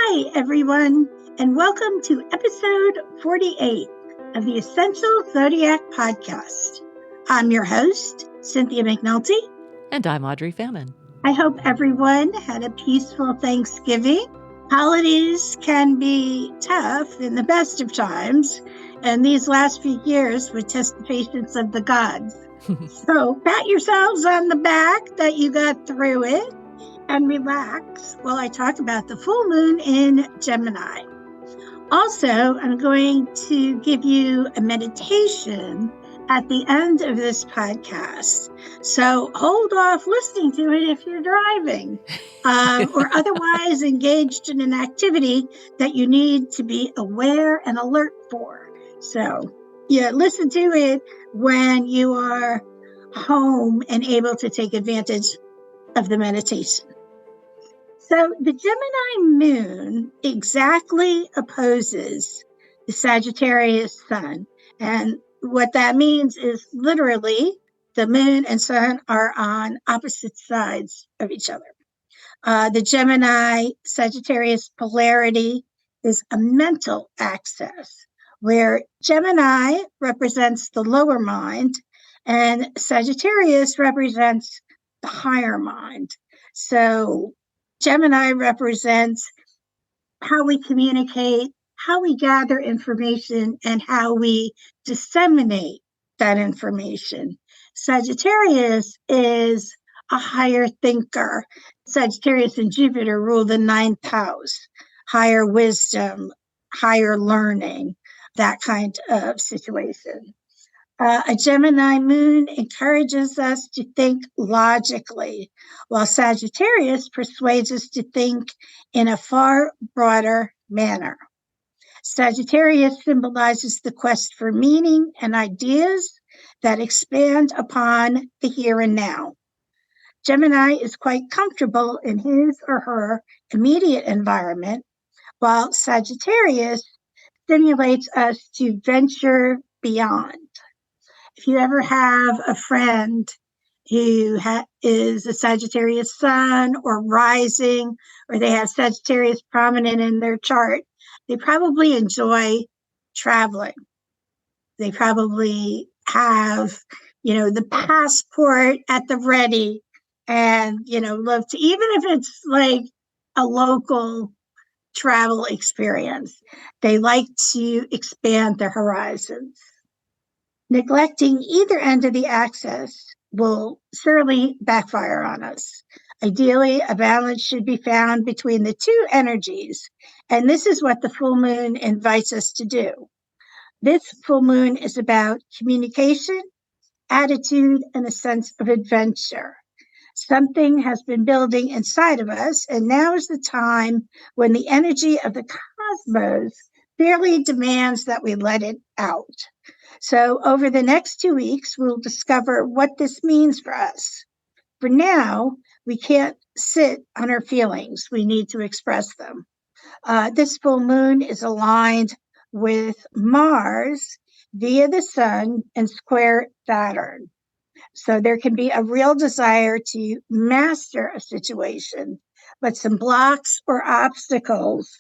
Hi, everyone, and welcome to episode 48 of the Essential Zodiac Podcast. I'm your host, Cynthia McNulty. And I'm Audrey Famine. I hope everyone had a peaceful Thanksgiving. Holidays can be tough in the best of times, and these last few years would test the patience of the gods. So pat yourselves on the back that you got through it and relax while I talk about the full moon in Gemini. Also, I'm going to give you a meditation at the end of this podcast. So hold off listening to it if you're driving or otherwise engaged in an activity that you need to be aware and alert for. So listen to it when you are home and able to take advantage of the meditation. So the Gemini moon exactly opposes the Sagittarius sun. And what that means is literally the moon and sun are on opposite sides of each other. The Gemini Sagittarius polarity is a mental axis where Gemini represents the lower mind and Sagittarius represents the higher mind. So Gemini represents how we communicate, how we gather information, and how we disseminate that information. Sagittarius is a higher thinker. Sagittarius and Jupiter rule the ninth house, higher wisdom, higher learning, that kind of situation. A Gemini moon encourages us to think logically, while Sagittarius persuades us to think in a far broader manner. Sagittarius symbolizes the quest for meaning and ideas that expand upon the here and now. Gemini is quite comfortable in his or her immediate environment, while Sagittarius stimulates us to venture beyond. If you ever have a friend who is a Sagittarius sun or rising, or they have Sagittarius prominent in their chart, they probably enjoy traveling. They probably have, the passport at the ready and, love to, even if it's like a local travel experience, they like to expand their horizons. Neglecting either end of the axis will surely backfire on us. Ideally, a balance should be found between the two energies, and this is what the full moon invites us to do. This full moon is about communication, attitude, and a sense of adventure. Something has been building inside of us, and now is the time when the energy of the cosmos fairly demands that we let it out. So over the next 2 weeks, we'll discover what this means for us. For now, we can't sit on our feelings. We need to express them. This full moon is aligned with Mars via the sun and square Saturn. So there can be a real desire to master a situation, but some blocks or obstacles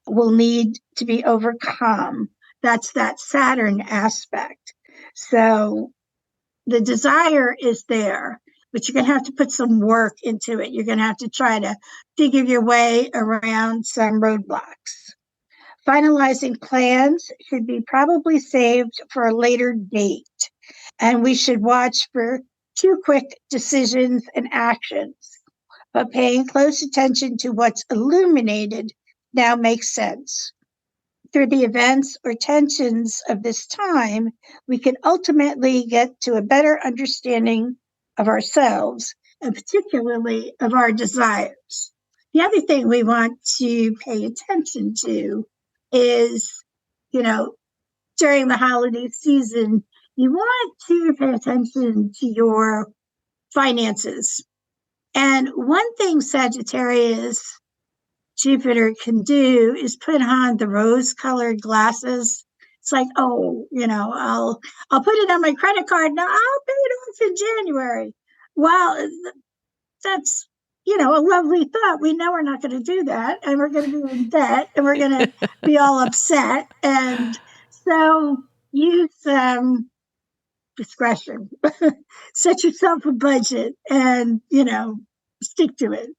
will need to be overcome. That's that Saturn aspect. So the desire is there, but you're going to have to put some work into it. You're going to have to try to figure your way around some roadblocks. Finalizing plans should be probably saved for a later date. And we should watch for too quick decisions and actions. But paying close attention to what's illuminated now makes sense. Through the events or tensions of this time, we can ultimately get to a better understanding of ourselves and particularly of our desires. The other thing we want to pay attention to is, during the holiday season, you want to pay attention to your finances. And one thing Sagittarius Jupiter can do is put on the rose-colored glasses. It's like, I'll put it on my credit card. Now I'll pay it off in January. Well, that's, a lovely thought. We know we're not going to do that, and we're going to be in debt, and we're going to be all upset. And so use discretion. Set yourself a budget and, stick to it.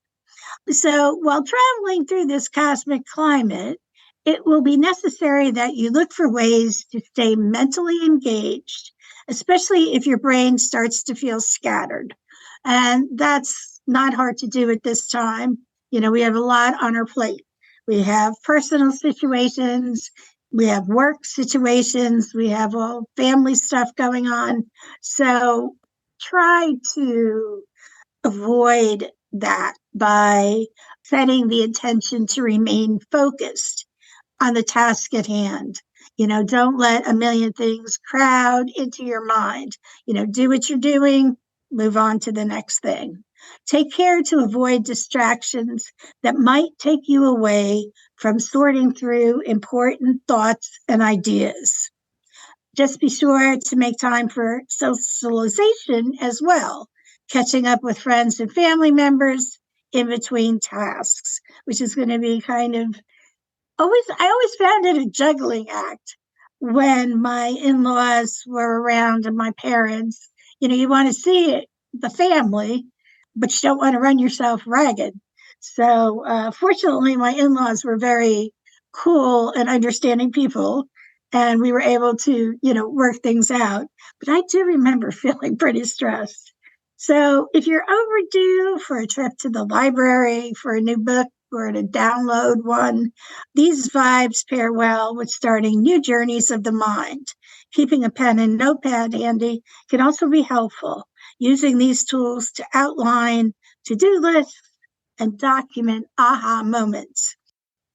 So while traveling through this cosmic climate, it will be necessary that you look for ways to stay mentally engaged, especially if your brain starts to feel scattered. And that's not hard to do at this time. We have a lot on our plate. We have personal situations, we have work situations, we have all family stuff going on. So try to avoid that by setting the intention to remain focused on the task at hand. Don't let a million things crowd into your mind. Do what you're doing, move on to the next thing. Take care to avoid distractions that might take you away from sorting through important thoughts and ideas. Just be sure to make time for socialization as well, catching up with friends and family members in between tasks, which is going to be kind of I always found it a juggling act when my in-laws were around and my parents. You want to see it, the family, but you don't want to run yourself ragged. So fortunately, my in-laws were very cool and understanding people, and we were able to, work things out. But I do remember feeling pretty stressed. So if you're overdue for a trip to the library for a new book or to download one, these vibes pair well with starting new journeys of the mind. Keeping a pen and notepad handy can also be helpful, using these tools to outline to-do lists and document aha moments.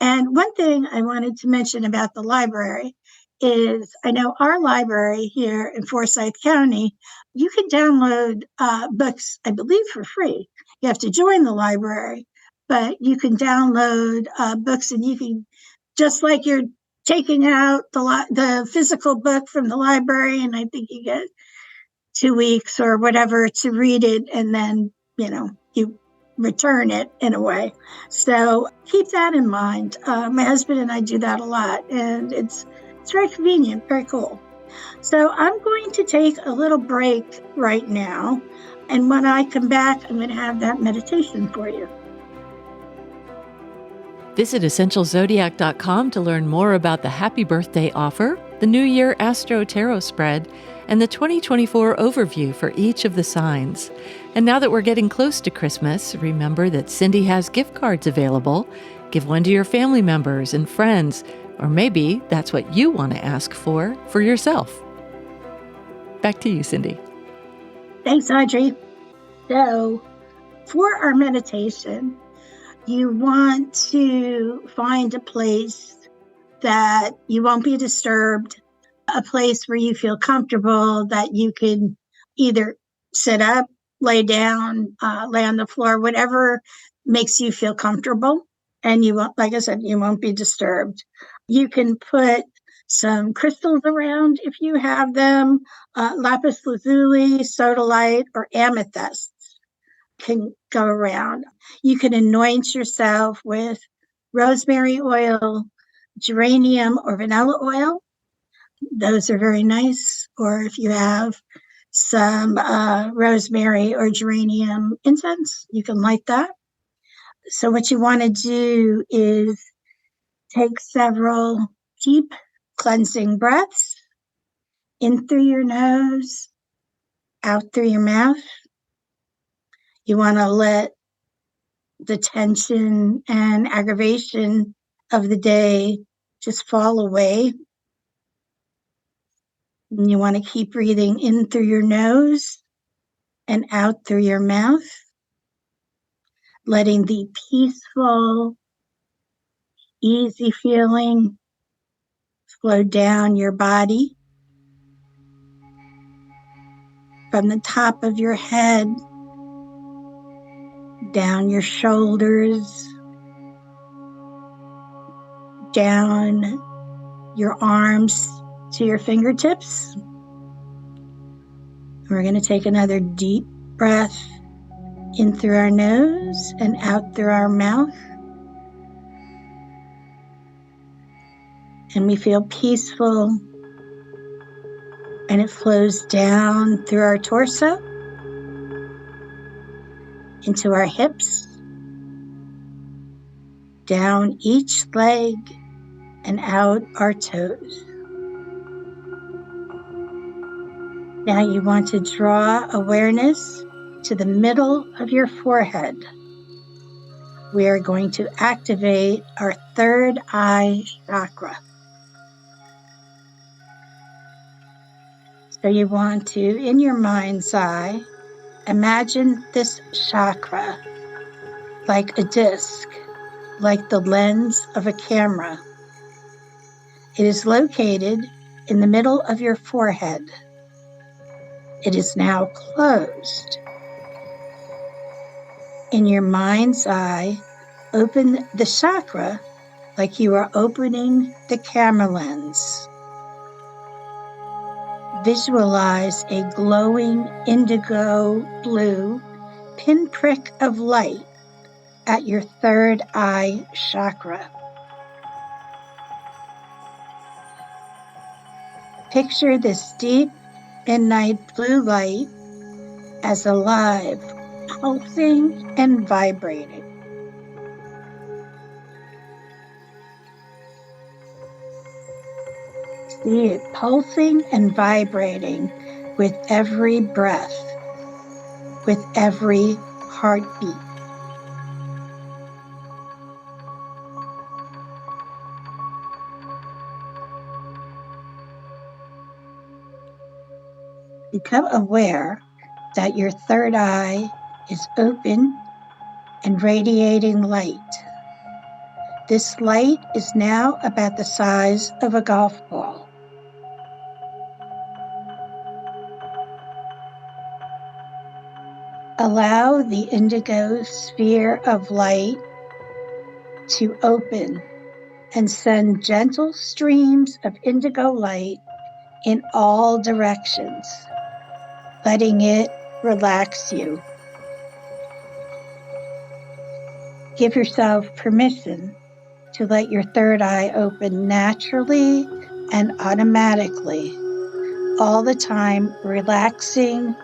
And one thing I wanted to mention about the library is I know our library here in Forsyth County, you can download books, I believe, for free. You have to join the library, but you can download books, and you can, just like you're taking out the physical book from the library, and I think you get 2 weeks or whatever to read it, and then, you return it in a way. So keep that in mind. My husband and I do that a lot, and it's very convenient, very cool. So I'm going to take a little break right now, and when I come back, I'm going to have that meditation for you. Visit EssentialZodiac.com to learn more about the Happy Birthday offer, the New Year Astro Tarot spread, and the 2024 overview for each of the signs. And now that we're getting close to Christmas, remember that Cindy has gift cards available. Give one to your family members and friends, or maybe that's what you want to ask for yourself. Back to you, Cindy. Thanks, Audrey. So for our meditation, you want to find a place that you won't be disturbed, a place where you feel comfortable, that you can either sit up, lay down, lay on the floor, whatever makes you feel comfortable. And you won't, like I said, you won't be disturbed. You can put some crystals around if you have them, lapis lazuli, sodalite, or amethyst can go around. You can anoint yourself with rosemary oil, geranium, or vanilla oil. Those are very nice. Or if you have some rosemary or geranium incense, you can light that. So what you want to do is take several deep cleansing breaths in through your nose, out through your mouth. You want to let the tension and aggravation of the day just fall away. And you want to keep breathing in through your nose and out through your mouth, letting the peaceful, easy feeling flow down your body from the top of your head, down your shoulders, down your arms to your fingertips. We're going to take another deep breath in through our nose and out through our mouth. And we feel peaceful, and it flows down through our torso, into our hips, down each leg, and out our toes. Now you want to draw awareness to the middle of your forehead. We are going to activate our third eye chakra. So you want to, in your mind's eye, imagine this chakra like a disc, like the lens of a camera. It is located in the middle of your forehead. It is now closed. In your mind's eye, open the chakra like you are opening the camera lens. Visualize a glowing indigo blue pinprick of light at your third eye chakra. Picture this deep midnight blue light as alive, pulsing and vibrating. See it pulsing and vibrating with every breath, with every heartbeat. Become aware that your third eye is open and radiating light. This light is now about the size of a golf ball. Allow the indigo sphere of light to open and send gentle streams of indigo light in all directions, letting it relax you. Give yourself permission to let your third eye open naturally and automatically, all the time relaxing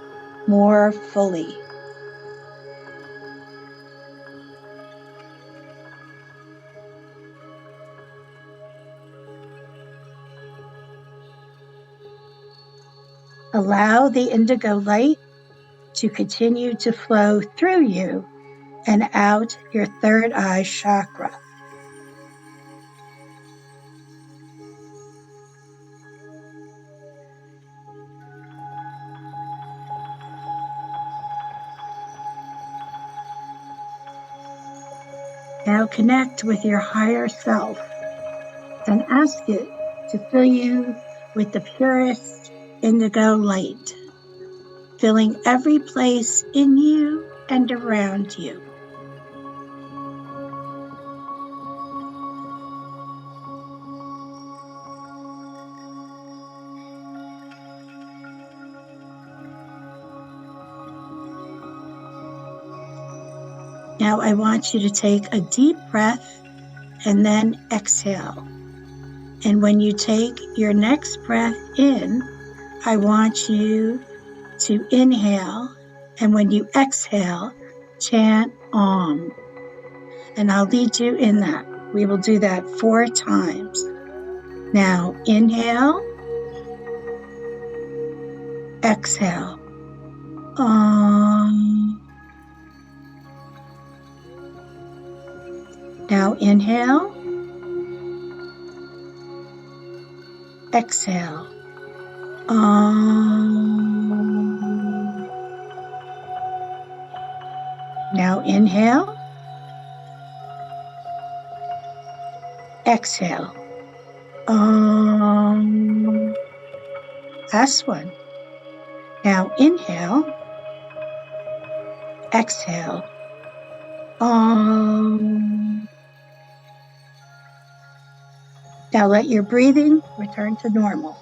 more fully. Allow the indigo light to continue to flow through you and out your third eye chakra. Now connect with your higher self and ask it to fill you with the purest indigo light, filling every place in you and around you. Now I want you to take a deep breath and then exhale. And when you take your next breath in, I want you to inhale. And when you exhale, chant Om. And I'll lead you in that. We will do that 4 times. Now inhale, exhale. Om. Now inhale, exhale. Now inhale, exhale. Last one. Now inhale, exhale. Now let your breathing return to normal.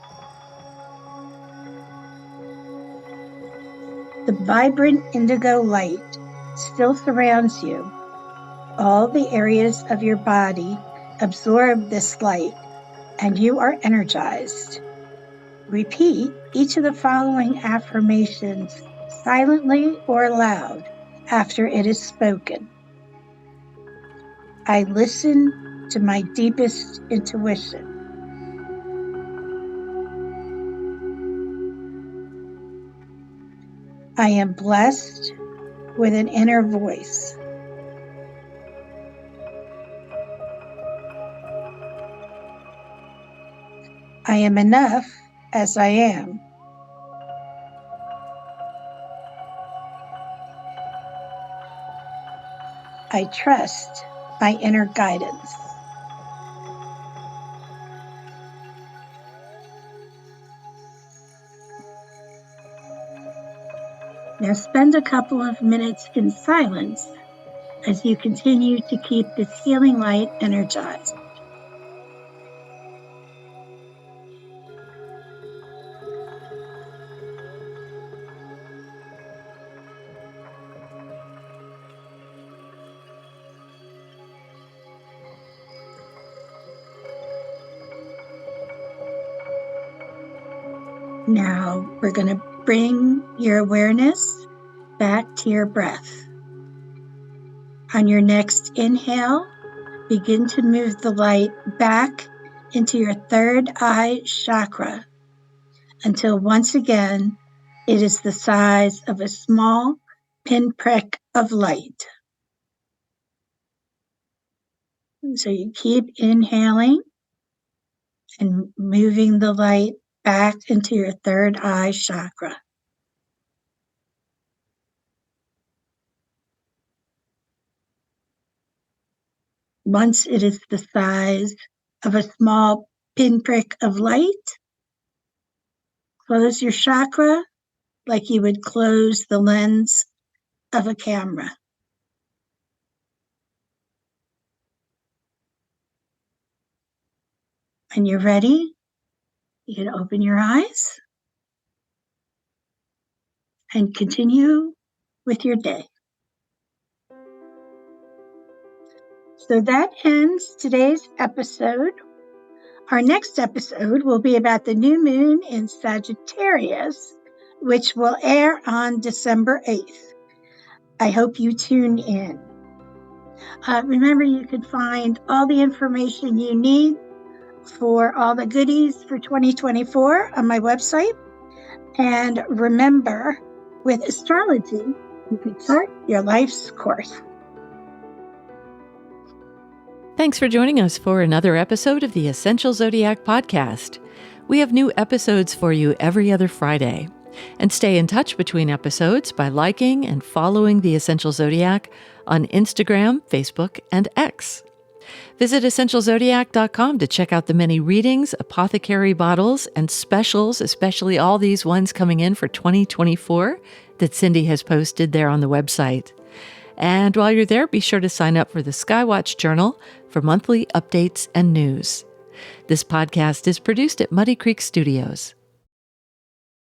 The vibrant indigo light still surrounds you. All the areas of your body absorb this light, and you are energized. Repeat each of the following affirmations silently or loud after it is spoken. I listen to my deepest intuition. I am blessed with an inner voice. I am enough as I am. I trust my inner guidance. Now spend a couple of minutes in silence as you continue to keep this healing light energized. Now we're going to bring your awareness back to your breath. On your next inhale, begin to move the light back into your third eye chakra until once again it is the size of a small pinprick of light. So you keep inhaling and moving the light back into your third eye chakra. Once it is the size of a small pinprick of light, close your chakra like you would close the lens of a camera. When you're ready, you can open your eyes and continue with your day. So that ends today's episode. Our next episode will be about the new moon in Sagittarius, which will air on December 8th. I hope you tune in. Remember, you can find all the information you need for all the goodies for 2024 on my website. And remember, with astrology, you can chart your life's course. Thanks for joining us for another episode of the Essential Zodiac Podcast. We have new episodes for you every other Friday. And stay in touch between episodes by liking and following the Essential Zodiac on Instagram, Facebook, and X. Visit EssentialZodiac.com to check out the many readings, apothecary bottles, and specials, especially all these ones coming in for 2024 that Cindy has posted there on the website. And while you're there, be sure to sign up for the Skywatch Journal for monthly updates and news. This podcast is produced at Muddy Creek Studios.